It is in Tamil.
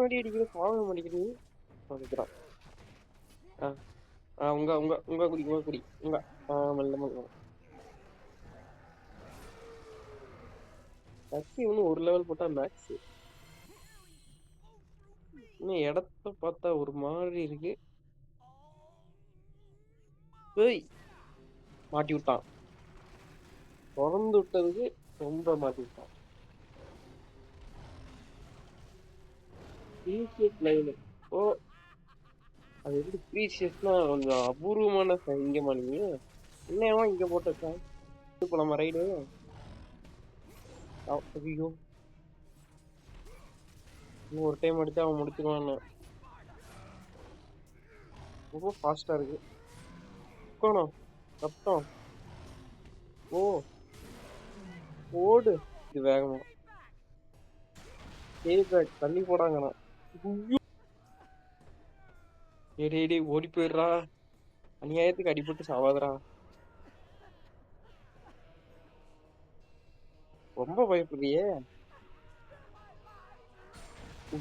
அடி அடிக்கிற சாக மாட்டேங்குது. நினைக்கிறான். உங்க உங்க உங்க குடி உங்க குடி உங்க மெல்ல மெல்ல சக்தி இன்னும் ஒரு லெவல் போட்டா மேக்ஸ். இன்னும் இடத்த பார்த்தா ஒரு மாதிரி இருக்கு. ஏய் மாட்டி விட்டான். திறந்து விட்டதுக்கு ரொம்ப மாட்டி விட்டான். ஓ அது எப்படி ப்ரீஷியஸ்னா கொஞ்சம் அபூர்வமான இங்கமா நீங்க என்னவா இங்க போட்டா இப்போ நம்ம ரைடு. ஐயோ இன்னும் ஒரு டைம் அடிச்சா அவன் முடிச்சிருவான்னு. ரொம்ப ஃபாஸ்டா இருக்கு. உட்காணும் ரத்தம். ஓ ஓடு இது வேகமா. தண்ணி போடாங்கண்ணா. டேய் ஓடி போயிடுறா. அநியாயத்துக்கு அடிபட்டு சாவாதரா. ரொம்ப பயப்படுறியே.